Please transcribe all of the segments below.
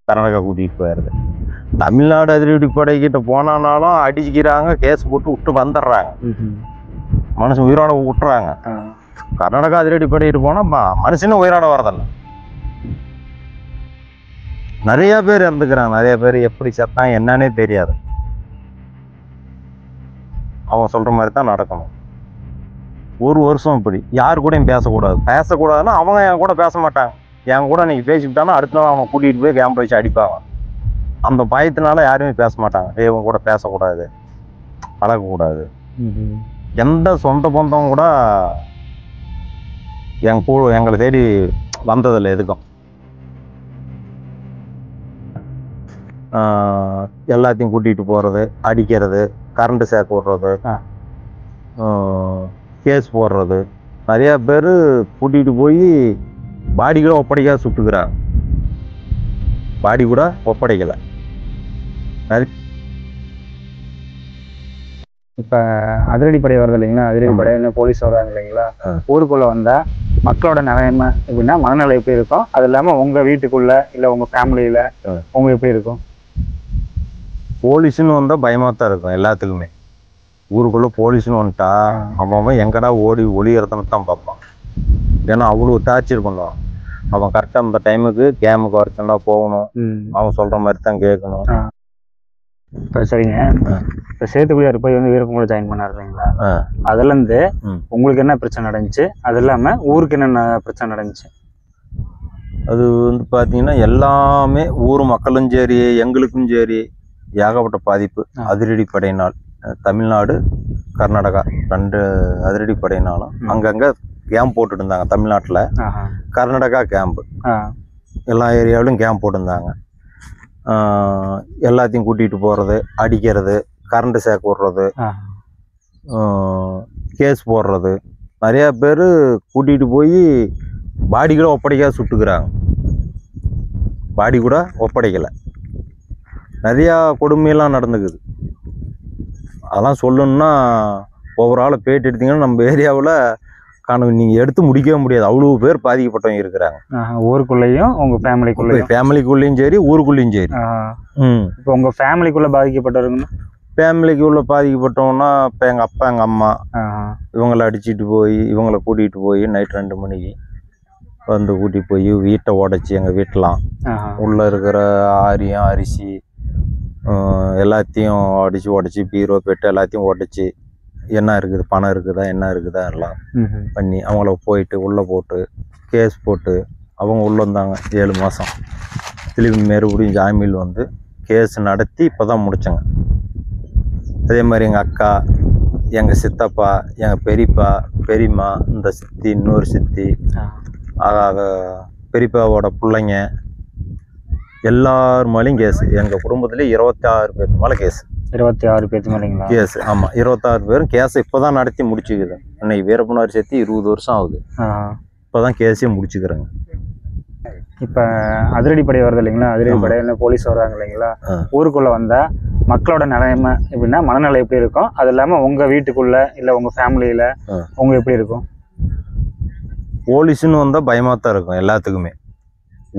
கர்நாடகா கூட்டிகிட்டு போயிடுது. தமிழ்நாடு அதிரடிப்படைக்கிட்ட போனாலும் அடிச்சுக்கிறாங்க, கேஸ் போட்டு விட்டு வந்துடுறாங்க, மனுஷன் உயிரோட விட்டுறாங்க. கர்நாடகா அதிரடிப்படைக்கிட்டு போனால் மனுஷனும் உயிரோட வரதில்லை. நிறைய பேர் இறந்துக்கிறாங்க. நிறைய பேர் எப்படி செத்தாங்க என்னன்னே தெரியாது. அவன் சொல்கிற மாதிரி தான் நடக்கணும். ஒரு வருஷம் இப்படி யாரு கூடயும் பேசக்கூடாதுன்னா அவங்க என் கூட பேச மாட்டாங்க. என் கூட இன்னைக்கு பேசிக்கிட்டானா அடுத்த நாள் அவனை கூட்டிகிட்டு போய் கேம்ப் வச்சு அடிப்பாங்க. அந்த பயத்தினால யாருமே பேச மாட்டாங்க. இவங்க கூட பேசக்கூடாது, பழகக்கூடாது. எந்த சொந்த பந்தம் கூட எங்களை தேடி வந்ததில்லை எதுக்கும். எல்லாத்தையும் கூட்டிகிட்டு போகிறது, அடிக்கிறது, கரண்ட்டு ஷாக் விடுறது, கேஸ் போடுறது. நிறையா பேர் கூட்டிகிட்டு போய் பாடி கூட ஒப்படைக்காத சுட்டுக்கிறாங்க. பாடி கூட ஒப்படைக்கலை. இப்போ அதிரடிப்படை வருது இல்லைங்களா, அதிரடிப்படை போலீஸ் வர்றாங்க இல்லைங்களா, ஊருக்குள்ளே வந்தால் மக்களோட நிலைமை எப்படின்னா மனநிலை எப்படி இருக்கும்? அது இல்லாமல் உங்கள் வீட்டுக்குள்ளே இல்லை உங்கள் ஃபேமிலியில் உங்கள் எப்படி இருக்கும்? போலீஸுன்னு வந்தால் பயமாக தான் இருக்கும் எல்லாத்துக்குமே. ஊருக்குள்ளே போலீஸ்னு வந்துட்டா அவன் எங்கடா ஒளியறதுன்னு தான் பார்ப்பான். ஏன்னா அவ்வளோ டார்ச்சர் பண்ணுவான். அவன் கரெக்டாக அந்த டைமுக்கு கேமுக்கு வரச்சுண்டா போகணும், அவன் சொல்கிற மாதிரி தான் கேட்கணும். இப்போ சரிங்க, இப்போ சேத்துக்குடியார் போய் வீரப்பன் ஜாயின் பண்ணார் இல்லைங்களா, அதுலேருந்து உங்களுக்கு என்ன பிரச்சனை நடந்துச்சு? அது இல்லாமல் ஊருக்கு என்னென்ன பிரச்சனை நடந்துச்சு? அது பார்த்தீங்கன்னா எல்லாமே ஊர் மக்களும் சரி எங்களுக்கும் சரி ஏகப்பட்ட பாதிப்பு. அதிரடிப்படையினால் தமிழ்நாடு கர்நாடகா 2 அதிரடிப்படையினாலும் அங்கங்கே கேம்ப் போட்டுட்டு இருந்தாங்க. தமிழ்நாட்டில் கர்நாடகா கேம்ப் எல்லா ஏரியாவிலும் கேம்ப் போட்டிருந்தாங்க. எல்லாத்தையும் கூட்டிகிட்டு போகிறது, அடிக்கிறது, கரண்ட்டு ஷாக் விடுறது, கேஸ் போடுறது. நிறையா பேர் கூட்டிகிட்டு போய் பாடி கூட ஒப்படைக்காத சுட்டுக்கிறாங்க. பாடி கூட ஒப்படைக்கலை. நிறையா கொடுமையெல்லாம் நடந்துக்குது. அதெல்லாம் சொல்லணுன்னா ஒவ்வொரு ஆளை பேட்டி எடுத்தீங்கன்னா நம்ம ஏரியாவில் நீங்கள் எடுத்து முடிக்கவே முடியாது. அவ்வளோ பேர் பாதிக்கப்பட்டவங்க இருக்கிறாங்க. ஊருக்குள்ளேயும் உங்கள் ஃபேமிலிக்குள்ளேயும் சரி ஊருக்குள்ளேயும் சரி. இப்போ உங்கள் ஃபேமிலிக்குள்ளே பாதிக்கப்பட்டவருங்கன்னா ஃபேமிலிக்குள்ளே பாதிக்கப்பட்டவங்கன்னா இப்போ எங்கள் அப்பா எங்கள் அம்மா இவங்களை அடிச்சுட்டு போய் இவங்களை கூட்டிகிட்டு போய் நைட் 2 மணிக்கு வந்து கூட்டிகிட்டு போய் வீட்டை உடச்சி எங்கள் வீட்டெலாம் உள்ளே இருக்கிற ஆரியம் அரிசி எல்லாத்தையும் உடச்சி பீரோ பெட்டு எல்லாத்தையும் உடச்சி என்ன இருக்குது, பணம் இருக்குதா, என்ன இருக்குதா எல்லாம் பண்ணி அவங்கள போயிட்டு உள்ளே போட்டு கேஸ் போட்டு அவங்க உள்ளே வந்தாங்க 7 மாதம். திரும்பி மறுபடியும் ஜாமீன் வந்து கேஸ் நடத்தி இப்போ தான் முடித்தேங்க. அதே மாதிரி எங்கள் அக்கா, எங்கள் சித்தப்பா, எங்கள் பெரியப்பா, பெரியம்மா, இந்த சித்தி, இன்னொரு சித்தி, பெரியப்பாவோட பிள்ளைங்க எல்லார் மேலேயும் கேஸ். எங்கள் குடும்பத்துலேயே 26 பேருக்கு மேலே கேஸ். 26 பேருக்கு மேலேங்களா கேஸ்? ஆமாம், 26 பேரும் கேஸை இப்போ தான் நடத்தி முடிச்சுக்குது. இன்னைக்கு வீரப்பனார் சேர்த்து 20 வருஷம் ஆகுது. இப்போ தான் கேஸே முடிச்சுக்கிறேங்க. இப்போ அதிரடிப்படை வருது இல்லைங்களா, அதிரடிப்படை போலீஸ் வர்றாங்க இல்லைங்களா, ஊருக்குள்ளே வந்தால் மக்களோட நிலைமை எப்படின்னா மனநிலை எப்படி இருக்கும்? அது இல்லாமல் உங்கள் வீட்டுக்குள்ளே இல்லை உங்கள் ஃபேமிலியில் உங்கள் எப்படி இருக்கும்? போலீஸுன்னு வந்தால் பயமாக தான் இருக்கும் எல்லாத்துக்குமே.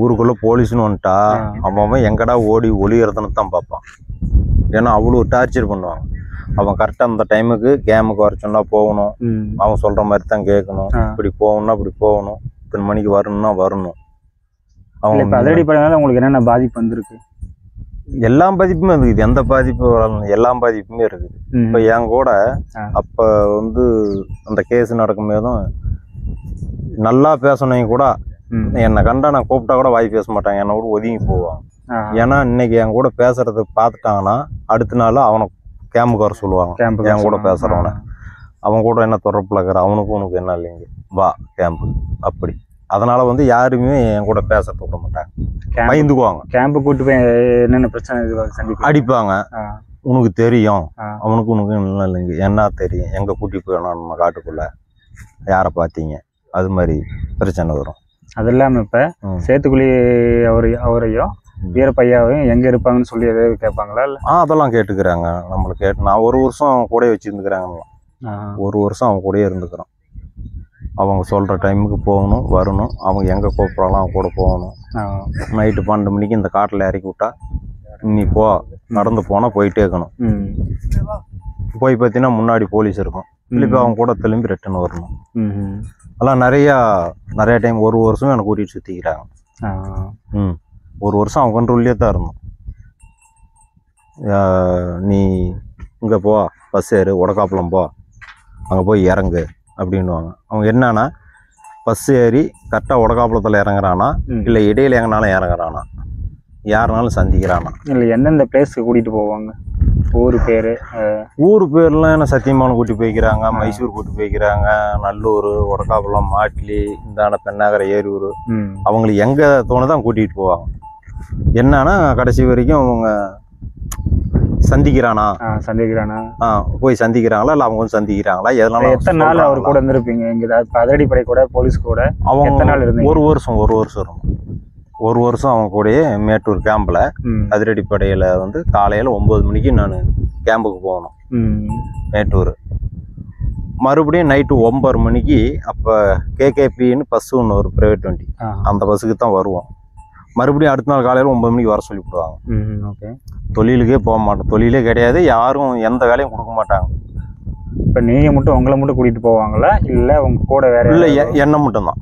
ஊருக்குள்ளே போலீஸ்னு வந்துட்டா அவன் எங்கடா ஒளியறதுன்னு தான் பார்ப்பான். ஏன்னா அவ்வளோ டார்ச்சர் பண்ணுவாங்க. அவன் கரெக்டாக அந்த டைமுக்கு கேமுக்கு வர சொன்னா போகணும், அவன் சொல்கிற மாதிரி தான் கேட்கணும். இப்படி போகணும்னா இப்படி போகணும், இத்தனை மணிக்கு வரணும்னா வரணும். அவங்க இப்போ அதிரடிப்படையினால உங்களுக்கு என்னென்ன பாதிப்பு வந்திருக்கு? எல்லா பாதிப்புமே இருக்குது. எந்த பாதிப்பு வரணும், எல்லா பாதிப்புமே இருக்குது. இப்போ என் கூட அப்போ அந்த கேஸ் நடக்கும்போதும் நல்லா பேசணும் கூட என்னை கண்டா நான் கூப்பிட்டா கூட வாய் பேச மாட்டாங்க, என்னை கூட ஒதுங்கி போவாங்க. ஏன்னா இன்னைக்கு என் கூட பேசுறது பார்த்துட்டாங்கன்னா அடுத்த நாள் அவனை கேம்புக்கு வர சொல்லுவாங்க. என் கூட பேசுறவனை அவன் கூட என்ன தொடர்பில் இருக்கிற அவனுக்கும் உனக்கு என்ன இல்லைங்க, வா கேம்பு அப்படி. அதனால யாருமே என் கூட பேச விட மாட்டாங்க, பயந்துக்குவாங்க. கேம்பு கூட்டு போய் என்னென்ன பிரச்சனை அடிப்பாங்க. உனக்கு தெரியும், அவனுக்கு உனக்கு என்ன இல்லைங்க, என்ன தெரியும், எங்கே கூட்டி போயிடணும் நம்ம காட்டுக்குள்ள, யாரை பார்த்தீங்க, அது மாதிரி பிரச்சனை வரும். அது இல்லாமல் இப்போ சேத்துக்குழி அவரையும் வீரப்பையாவையும் எங்கே இருப்பாங்கன்னு சொல்லி எதாவது கேட்பாங்களா? இல்லை அதெல்லாம் கேட்டுக்கிறாங்க. நம்மளை கேட்டு நான் 1 வருஷம் கூட வச்சுருந்துக்கிறாங்க. 1 வருஷம் அவன் கூடயே இருந்துக்கிறோம். அவங்க சொல்கிற டைமுக்கு போகணும் வரணும். அவங்க எங்கே கூப்பிட்றாலும் அவங்க கூட போகணும். நைட்டு 12 மணிக்கு இந்த காட்டில் இறக்கி விட்டா நீ போ, நடந்து போனால் போயிட்டே இருக்கணும். போய் பார்த்தீங்கன்னா முன்னாடி போலீஸ் இருக்கும். திருப்பி அவங்க கூட திரும்பி ரிட்டர்ன் வரணும். அதெல்லாம் நிறைய டைம் ஒரு வருஷம் என்னை கூட்டிகிட்டு சுற்றிக்கிறாங்க. ஒரு வருஷம் அவங்க கண்ட்ரோல்லே தான் இருந்தோம். நீ இங்கே போ, பஸ் ஏறு, உடக்காப்பளம் போ, அங்கே போய் இறங்கு அப்படின்வாங்க. அவங்க என்னன்னா பஸ் ஏறி கரெக்டாக உடக்காப்பளத்தில் இறங்குறானா இல்லை இடையில எங்கனாலும் இறங்குறானா, யாருனாலும் சந்திக்கிறானா. இல்லை எந்தெந்த பிளேஸ்க்கு கூட்டிகிட்டு போவாங்க? ஊர் பேர்லாம் என்ன சத்தியமான கூட்டி போய்க்கிறாங்க, மைசூர் கூட்டி போய்க்கிறாங்க, நல்லூர், உடக்காப்பளம், மாட்லி, இந்தாண்ட பெண்ணாகரை, ஏரியூர். அவங்களுக்கு எங்கே தோணுதான் கூட்டிகிட்டு போவாங்க. என்னன்னா கடைசி வரைக்கும் அவங்க சந்திக்கிறானா போய் சந்திக்கிறாங்களா இல்லை அவங்க வந்து சந்திக்கிறாங்களா, எதனால எத்தனை நாள் அவர் கூட இருந்திருப்பீங்க? இங்கே அதிரடிப்படை கூட போலீஸ் கூட அவங்க எத்தனை நாள் இருந்தீங்க? ஒரு வருஷம் இருக்கும். ஒரு வருஷம் அவங்க கூடயே மேட்டூர் கேம்பில் அதிரடிப்படையில் வந்து காலையில் 9 மணிக்கு நான் கேம்புக்கு போகணும் மேட்டூர். மறுபடியும் நைட்டு 9 மணிக்கு அப்போ கேகேபின்னு பஸ்ஸு ஒன்று ஒரு ப்ரைவேட் வண்டி, அந்த பஸ்ஸுக்கு தான் வருவோம். மறுபடியும் அடுத்த நாள் காலையில் 9 மணிக்கு வர சொல்லிவிடுவாங்க. ஓகே. தொழிலுக்கே போக மாட்டோம், தொழிலே கிடையாது, யாரும் எந்த வேலையும் கொடுக்க மாட்டாங்க. இப்போ நீங்கள் மட்டும் உங்களை மட்டும் கூட்டிகிட்டு போவாங்களா இல்லை உங்கள் கூட வேற? இல்லை, எண்ணெய் மட்டும்தான்.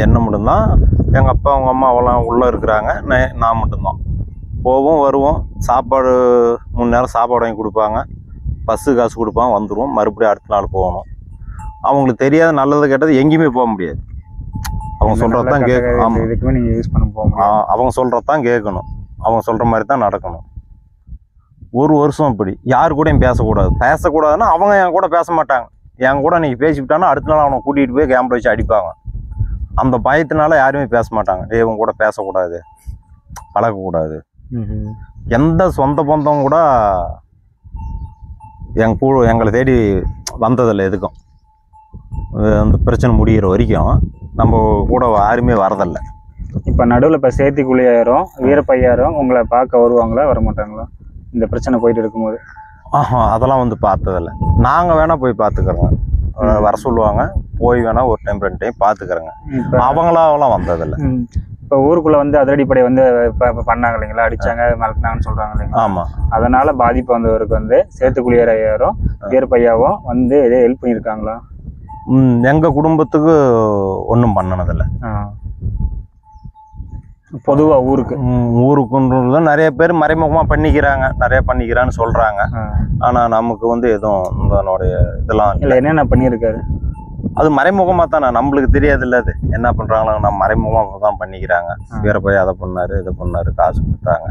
எண்ணெய் மட்டும்தான். எங்கள் அப்பா அவங்க அம்மா அவெல்லாம் உள்ளே இருக்கிறாங்க. நான் மட்டும்தான் போவோம் வருவோம். சாப்பாடு 3 நேரம் சாப்பாடு வாங்கி கொடுப்பாங்க, பஸ்ஸு காசு கொடுப்பாங்க, வந்துடுவோம். மறுபடியும் அடுத்த நாள் போகணும். அவங்களுக்கு தெரியாத நல்லது கெட்டது எங்கேயுமே போக முடியாது. அவங்க சொல்கிறதான் கேட்கணும். ஆமாம், இதுக்குமே நீங்கள் யூஸ் பண்ண போக அவங்க சொல்கிறதான் கேட்கணும், அவங்க சொல்கிற மாதிரி தான் நடக்கணும். ஒரு வருஷம் இப்படி யாரு கூடயும் பேசக்கூடாதுன்னா அவங்க என் கூட பேச மாட்டாங்க. என் கூட நீங்கள் பேசிவிட்டானா அடுத்த நாள் அவனை கூட்டிகிட்டு போய் கேம்பில் வச்சு அடிப்பாங்க. அந்த பயத்தினால யாருமே பேச மாட்டாங்க. இவங்க கூட பேசக்கூடாது, பழகக்கூடாது. எந்த சொந்த பந்தம் கூட எங்களை தேடி வந்ததில்லை. எதுக்கும் அந்த பிரச்சனை முடிகிற வரைக்கும் நம்ம கூட யாருமே வரதில்லை. இப்போ நடுவில் இப்போ சேர்த்திக்குள்ளையாயிரும் வீரப்பையாரும் உங்களை பார்க்க வருவாங்களா, வர மாட்டாங்களா இந்த பிரச்சனை போயிட்டு இருக்கும்போது? அதெல்லாம் வந்து பார்த்ததில்லை. நாங்கள் வேணால் போய் பார்த்துக்கிறோங்க, வர சொல்லுவாங்க, போய் வேணால் ஒரு டைம் 2 டைம் பார்த்துக்கிறோங்க. அவங்களாவெல்லாம் வந்ததில்லை. இப்போ ஊருக்குள்ளே வந்து அதிரடிப்படை வந்து இப்போ பண்ணாங்க இல்லைங்களா, அடித்தாங்க மிரட்டினாங்கன்னு சொல்கிறாங்க இல்லைங்களா? ஆமாம். அதனால் பாதிப்பு வந்தவருக்கு வந்து சேர்த்துக்குள்ளியாரும் வீரப்பையாவும் வந்து எதே ஹெல்ப் பண்ணியிருக்காங்களா? எங்கள் குடும்பத்துக்கு ஒன்றும் பண்ணினதில்லை. பொதுவாக ஊருக்குன்றது நிறைய பேர் மறைமுகமாக பண்ணிக்கிறான்னு சொல்கிறாங்க. ஆனால் நமக்கு வந்து எதுவும் இதனுடைய இதெல்லாம் இல்லை. என்னென்ன பண்ணியிருக்காரு? அது மறைமுகமாக தானே, நம்மளுக்கு தெரியாது இல்லை. அது என்ன பண்ணுறாங்களோ நம்ம மறைமுகமாக தான் பண்ணிக்கிறாங்க. வீரப்பையா அதை பண்ணார், இதை பண்ணார், காசு கொடுத்தாங்க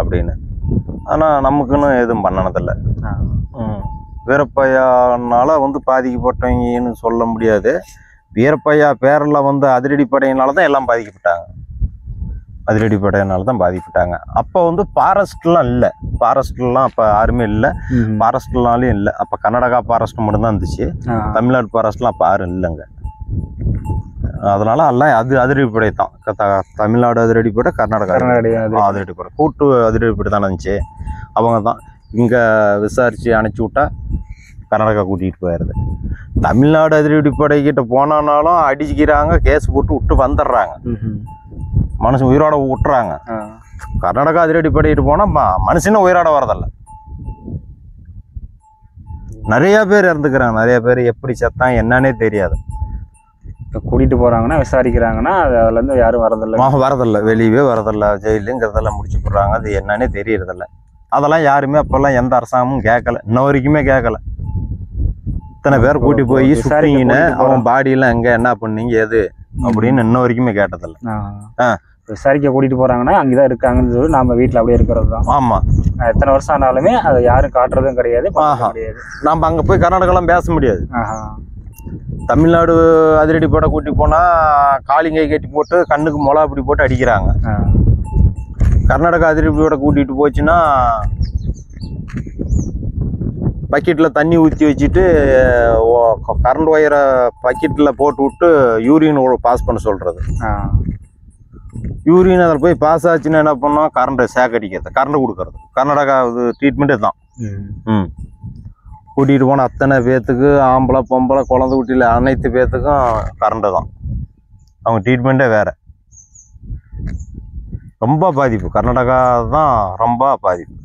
அப்படின்னு. ஆனால் நமக்குன்னு எதுவும் பண்ணினதில்லை. வீரப்பையானால வந்து பாதிக்கப்பட்டவங்கன்னு சொல்ல முடியாது. வீரப்பையா பேரில் வந்து அதிரடிப்படையினால தான் எல்லாம் பாதிக்கப்பட்டாங்க. அதிரடிப்படையினால தான் பாதிக்கப்பட்டாங்க. அப்போ வந்து ஃபாரஸ்ட்லாம் அப்போ யாருமே இல்லை. ஃபாரஸ்ட்லாலையும் இல்லை. அப்போ கர்நாடகா ஃபாரஸ்ட் மட்டும்தான் இருந்துச்சு. தமிழ்நாடு ஃபாரஸ்ட்லாம் அப்போ யாரும் இல்லைங்க. அதனால எல்லாம் அதிரடிப்படை தான். தமிழ்நாடு அதிரடிப்படை, கர்நாடகா அதிரடிப்படை, கூட்டு அதிரடிப்படை தானே இருந்துச்சு. அவங்க தான் இங்கே விசாரித்து அனுப்பிச்சி விட்டா கர்நாடகா கூட்டிகிட்டு போயிடுது. தமிழ்நாடு அதிரடிப்படைக்கிட்ட போனாலும் அடிச்சுக்கிறாங்க, கேஸ் போட்டு விட்டு வந்துடுறாங்க, மனுஷன் உயிரோட விட்டுறாங்க. கர்நாடகா அதிரடிப்படையிட்டு போனால் மனுஷனும் உயிரோட வரதில்லை. நிறைய பேர் இறந்துக்கிறாங்க. நிறைய பேர் எப்படி செத்தான் என்னன்னே தெரியாது. இப்போ கூட்டிகிட்டு போகிறாங்கன்னா விசாரிக்கிறாங்கன்னா அதுலேருந்து யாரும் வரதில்லை, வெளியவே வரதில்லை. ஜெயிலுங்கிறதெல்லாம் முடிச்சு போடுறாங்க. அது என்னன்னே தெரியறதில்ல. அதெல்லாம் யாருமே அப்போல்லாம் எந்த அரசாங்கமும் கேட்கல, இன்ன வரைக்குமே கேட்கல. இத்தனை பேர் கூட்டி போய் சுற்றிங்கன்னு அவன் பாடியெல்லாம் எங்கே என்ன பண்ணீங்க எது அப்படின்னு இன்ன வரைக்குமே கேட்டதில்லை. விசாரிக்க கூட்டிட்டு போறாங்கன்னா அங்கதான் இருக்காங்கன்னு சொல்லி நம்ம வீட்டுல அப்படியே இருக்கிறது தான். ஆமா, எத்தனை வருஷம் ஆனாலுமே அதை யாரும் காட்டுறதும் கிடையாது. நம்ம அங்க போய் கர்நாடகாலாம் பேச முடியாது. தமிழ்நாடு அதிரடிப்படை கூட்டி போனா காலிங்கை கட்டி போட்டு கண்ணுக்கு மொளா அப்படி போட்டு அடிக்கிறாங்க. கர்நாடகா அதிரடிப்படை கூட்டிட்டு போச்சுன்னா பக்கெட்டில் தண்ணி ஊற்றி வச்சுட்டு கரண்ட் ஒயரை பக்கெட்டில் போட்டு விட்டு யூரின் பாஸ் பண்ண சொல்கிறது. யூரின் அதில் போய் பாஸ் ஆச்சுன்னா என்ன பண்ணோம், கரண்ட்டை சேக் அடிக்கிறது, கரண்ட் கொடுக்கறது. கர்நாடகா இது ட்ரீட்மெண்ட்டே தான். கூட்டிகிட்டு போன அத்தனை பேர்த்துக்கு ஆம்பளை பொம்பளை குழந்தை குட்டியில் அனைத்து பேர்த்துக்கும் கரண்ட்டு தான். அவங்க ட்ரீட்மெண்ட்டே வேறு. ரொம்ப பாதிப்பு. கர்நாடகா தான் ரொம்ப பாதிப்பு.